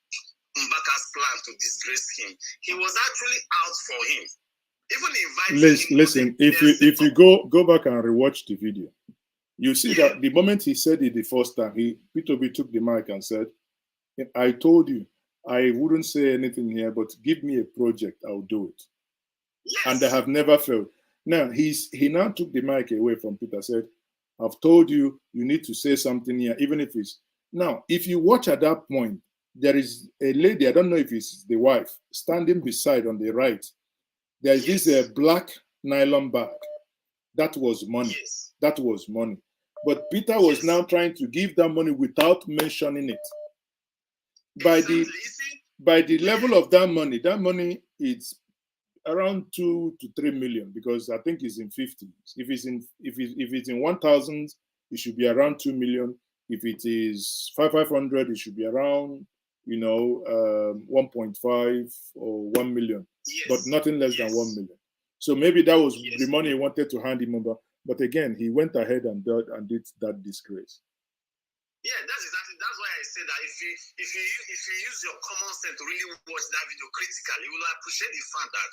Mbaka's plan to disgrace him. He was actually out for him. Even inviting listen, if you go back and rewatch the video, you see that the moment he said it the first time, PeterObi took the mic and said, I told you, I wouldn't say anything here, but give me a project, I'll do it. Yes. And they have never failed. Now, he now took the mic away from Peter, said, I've told you, you need to say something here, even if it's... Now, if you watch at that point, there is a lady, I don't know if it's the wife, standing beside on the right. There is this black nylon bag. That was money. Yes. That was money. But Peter was now trying to give that money without mentioning it. By the level of that money is around 2 to 3 million, because I think it's in 50s. If it's in 1,000, it should be around 2 million. If it is 500, it should be around 1.5 or 1 million, but nothing less than 1 million. So maybe that was the money he wanted to hand him over. But again, he went ahead and did that disgrace. Yeah, that's why I said that if you use your common sense to really watch that video critically, you will appreciate the fact that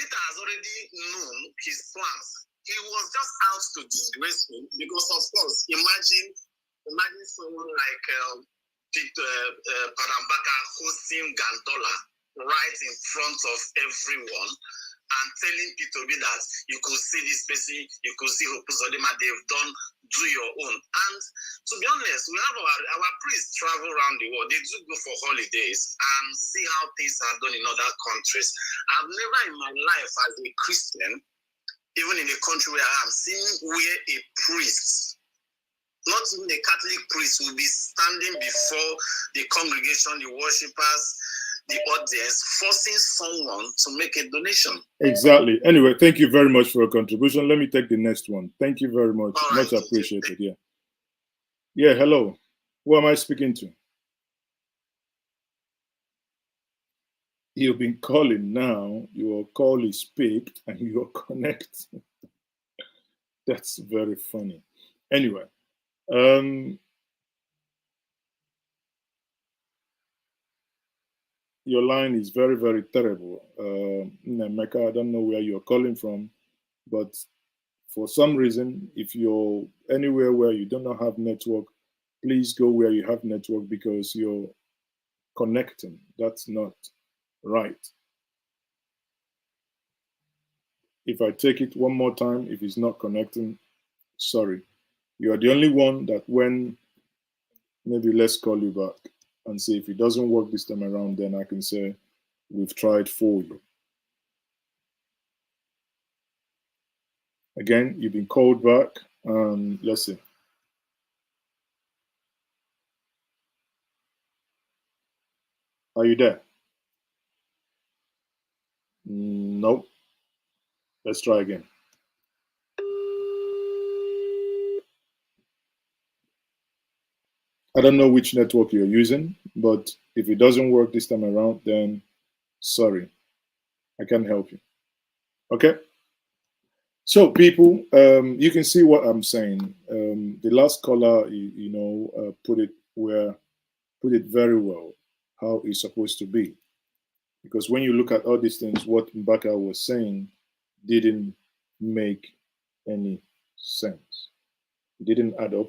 Peter has already known his plans. He was just out to disgrace him because, of course, imagine someone like Mbaka hosting Gandola right in front of everyone and telling PeterObi that you could see this person, you could see Opuzodema, they've done, do your own. And to be honest, we have our priests travel around the world. They do go for holidays and see how things are done in other countries. I've never in my life as a Christian, even in the country where I am, seen where a priest, not even a Catholic priest, will be standing before the congregation, the worshippers, the audience, forcing someone to make a donation. Exactly. Anyway, thank you very much for your contribution. Let me take the next one. Thank you very much. Right, much appreciated. Yeah. Yeah, hello. Who am I speaking to? You've been calling now. Your call is picked and you're connected. That's very funny. Anyway, your line is very, very terrible. Mbaka, I don't know where you're calling from, but for some reason, if you're anywhere where you do not have network, please go where you have network because you're connecting. That's not right. If I take it one more time, if it's not connecting, sorry. You are the only one that when, maybe let's call you back and see if it doesn't work this time around, then I can say we've tried for you. Again, you've been called back. Let's see. Are you there? Nope. Let's try again. I don't know which network you're using, but if it doesn't work this time around, then sorry, I can't help you. Okay? So people, you can see what I'm saying. The last caller, put it very well, how it's supposed to be. Because when you look at all these things, what Mbaka was saying didn't make any sense. It didn't add up.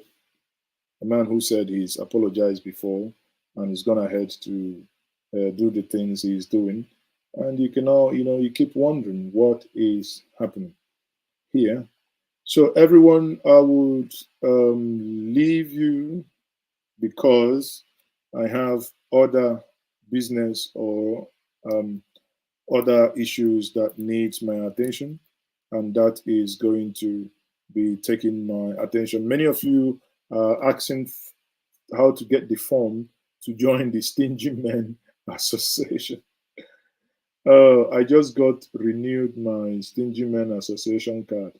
A man who said he's apologized before and he's gone ahead to do the things he's doing, And you can all, you keep wondering what is happening here. So everyone, I would leave you because I have other business or other issues that needs my attention, and that is going to be taking my attention. Many of you are asking how to get the form to join the Stingy Men Association. I just got renewed my Stingy Men Association card.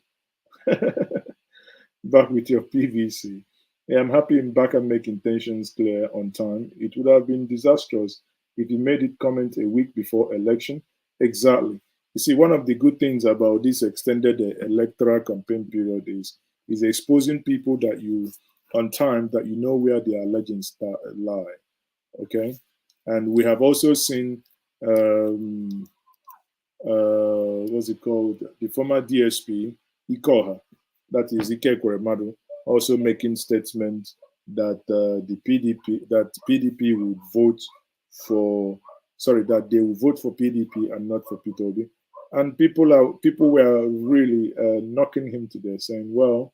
Back with your PVC. Yeah, I'm happy Mbaka make intentions clear on time. It would have been disastrous if he made it comment a week before election. Exactly. You see, one of the good things about this extended electoral campaign period is exposing people that you on time that you know where their legends lie. Okay, and we have also seen what's it called? The former DSP Ikoha, that is Ike Kweremadu, also making statements that PDP would vote for, sorry, that they will vote for PDP and not for PeterObi. And people were really knocking him to death, saying, well,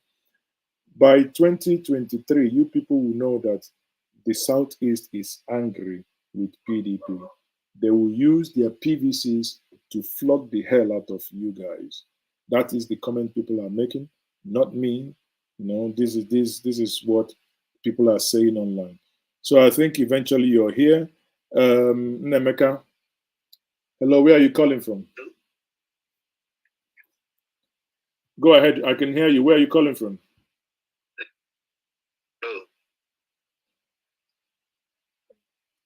by 2023, you people will know that the Southeast is angry with PDP. They will use their PVCs to flog the hell out of you guys. That is the comment people are making, not me. This is what people are saying online. So I think eventually you're here. Nemeka, hello, where are you calling from? Go ahead, I can hear you. Where are you calling from?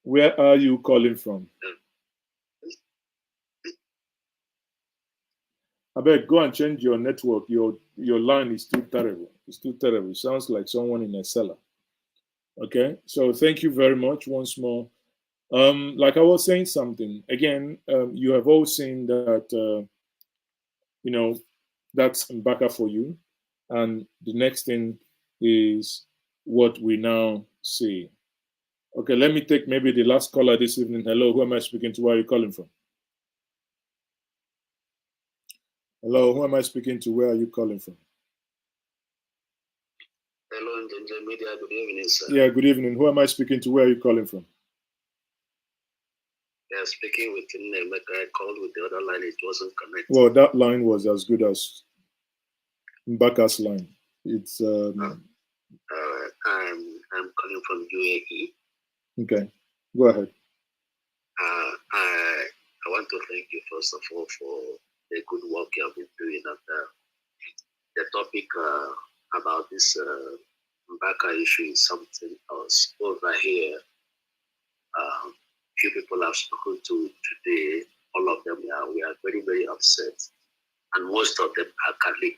Where are you calling from? I beg, go and change your network. Your line is too terrible. It's too terrible. It sounds like someone in a cellar. Okay, so thank you very much once more. Like I was saying something again. You have all seen that. That's Mbaka for you, and the next thing is what we now see. Okay, let me take maybe the last caller this evening. Hello, who am I speaking to? Where are you calling from? Hello, who am I speaking to? Where are you calling from? Hello, Njenje Media. Good evening, sir. Yeah, good evening. Who am I speaking to? Where are you calling from? Yeah, speaking with Mbaka. I called with the other line. It wasn't connected. Well, that line was as good as Mbaka's line. It's I'm calling from UAE. Okay, go ahead. I want to thank you first of all for the good work you have been doing. And the topic about this Mbaka issue is something else. Over here, few people have spoken to today. All of them we are very, very upset. And most of them are Catholic.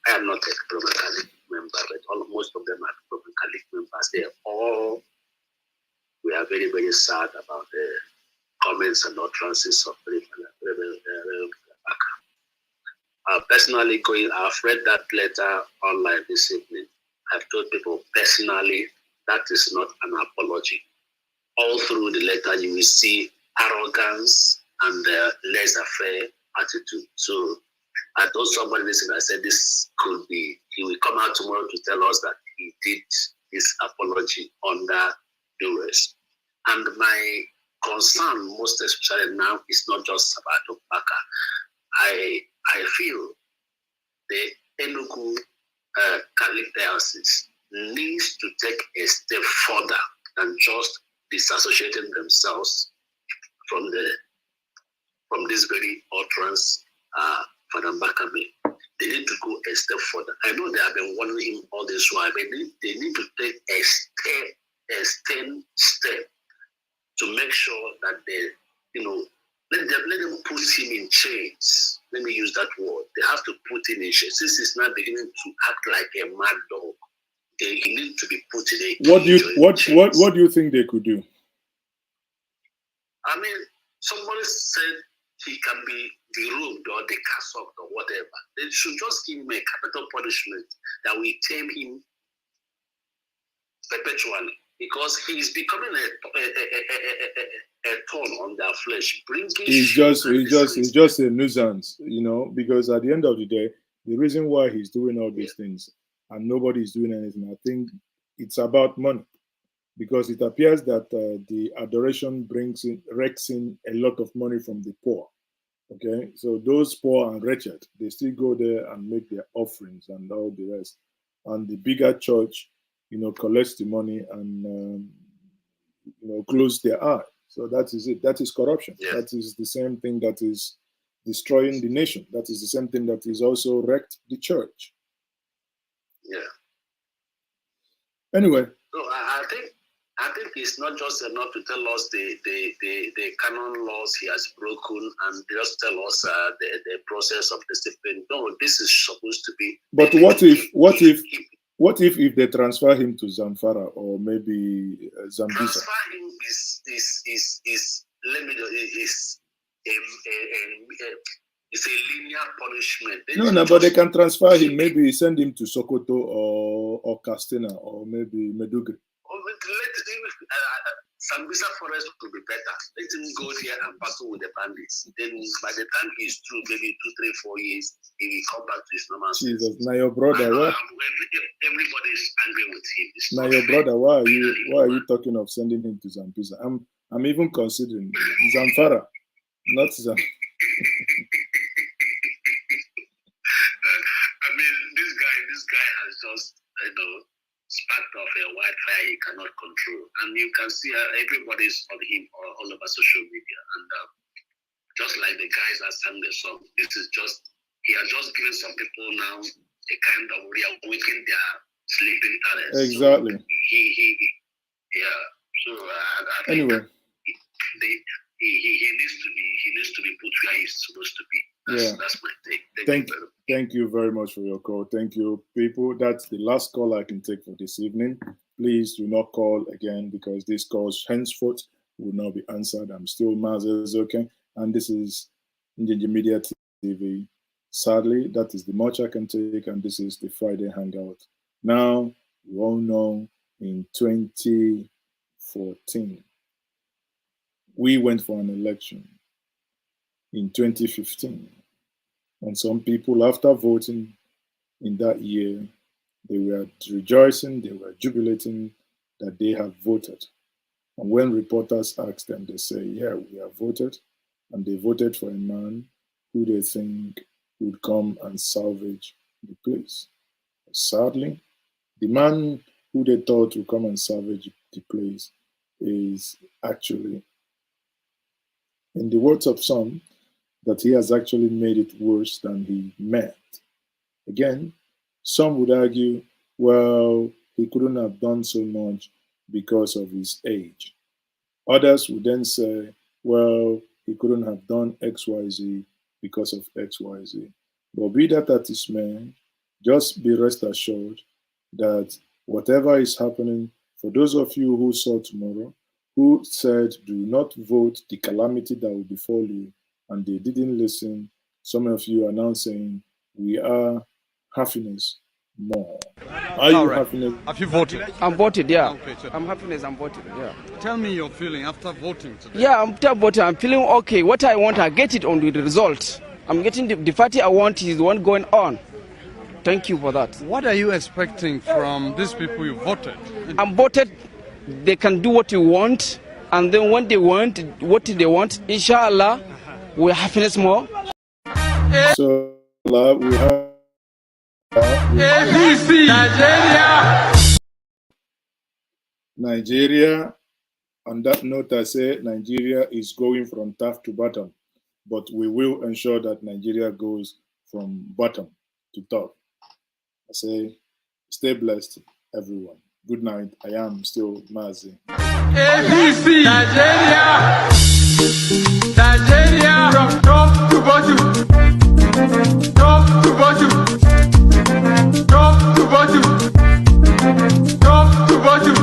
I am not a Roman Catholic member, but most of them are Roman Catholic members. We are very, very sad about the comments and utterances of Mbaka. Personally, I've read that letter online this evening. I've told people personally that is not an apology. All through the letter, you will see arrogance and laissez-faire attitude. So I told somebody this, and I said this could be, he will come out tomorrow to tell us that he did his apology under duress. And my concern, most especially now, is not just about Mbaka. I feel the Enugu Catholic Diocese needs to take a step further than just disassociating themselves from this very utterance Father Mbaka made. They need to go a step further. I know they have been warning him all this while, but they need to take a step to make sure that they, let them put him in chains. Let me use that word. They have to put him in chains. Since he's now beginning to act like a mad dog, he needs to be put in a What do you think they could do? I mean, somebody said he can be deroomed or decassed or whatever. They should just give him a capital punishment that will tame him perpetually, because he's becoming a toll on their flesh, He's just a nuisance, you know, because at the end of the day, the reason why he's doing all these things and nobody's doing anything, I think it's about money, because it appears that the adoration rakes in a lot of money from the poor. Okay, so those poor and wretched, they still go there and make their offerings and all the rest, and the bigger church, you know, collects the money and you know, close their eye. So that is it. That is corruption. Yeah. That is the same thing that is destroying the nation. That is the same thing that is also wrecked the church. Yeah. Anyway. So I think it's not just enough to tell us the canon laws he has broken and just tell us the process of discipline. No, this is supposed to be. But what if they transfer him to Zamfara or maybe Zambia? Transfer him is it's a linear punishment. No, but they can transfer him. Maybe send him to Sokoto or Castina or maybe Medugri. Sambisa forest could be better. Let him go there and battle with the bandits. Then by the time he's through, maybe 2, 3, 4 years, he will come back to his normal state. Jesus, now your brother, what? Everybody is angry with him. Now your brother, why are you talking of sending him to Zambisa? I'm even considering Zamfara, not Zam. I mean, this guy has just, you know, sparked off a wildfire he cannot control, and you can see everybody's on him all over social media. And just like the guys that sang the song, this is just, he has just given some people now a kind of reawakening their sleeping talents. Exactly. So So anyway, he needs to be put where he's supposed to be. That's my take. Thank you very much for your call. Thank you, people. That's the last call I can take for this evening. Please do not call again, because these calls henceforth will not be answered. I'm still Maazi Ezeoke, and this is Njenje Media TV. Sadly, that is the much I can take, and this is the Friday Hangout. Now, you all know in 2014, we went for an election. In 2015, and some people, after voting in that year, they were rejoicing, they were jubilating that they have voted. And when reporters asked them, they say, yeah, we have voted. And they voted for a man who they think would come and salvage the place. Sadly, the man who they thought would come and salvage the place is actually, in the words of some, that he has actually made it worse than he meant. Again, some would argue, well, he couldn't have done so much because of his age. Others would then say, well, he couldn't have done XYZ because of XYZ. But be that as it may, just be rest assured that whatever is happening, for those of you who saw tomorrow, who said, do not vote the calamity that will befall you, and they didn't listen, some of you are now saying, we are happiness more. Are you happiness? Have you voted? I'm voted, yeah. Okay, so I'm happiness, I'm voted, yeah. Tell me your feeling after voting today. Yeah, after voting, I'm feeling okay. What I want, I get it on the result. I'm getting the party I want is the one going on. Thank you for that. What are you expecting from these people you voted? I'm voted, they can do what you want, and then when they want, what they want, inshallah, we're happiness more. So, we have ABC, Nigeria. On that note, I say Nigeria is going from top to bottom, but we will ensure that Nigeria goes from bottom to top. I say, stay blessed, everyone. Good night. I am still Maazi. ABC, Nigeria, from top to bottom, top to bottom, top to bottom, top to bottom.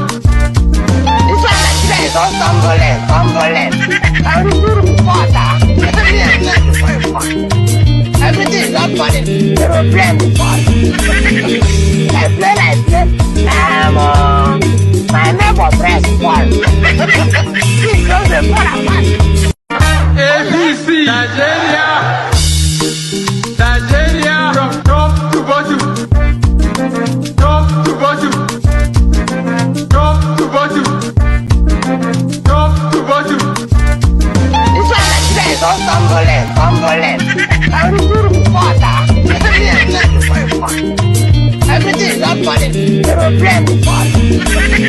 This one Nigeria is all tumbling. Everything is not funny. They will blame the ball. I play. My neighbor press ball. He throws the ball apart. money. They will blame me for it.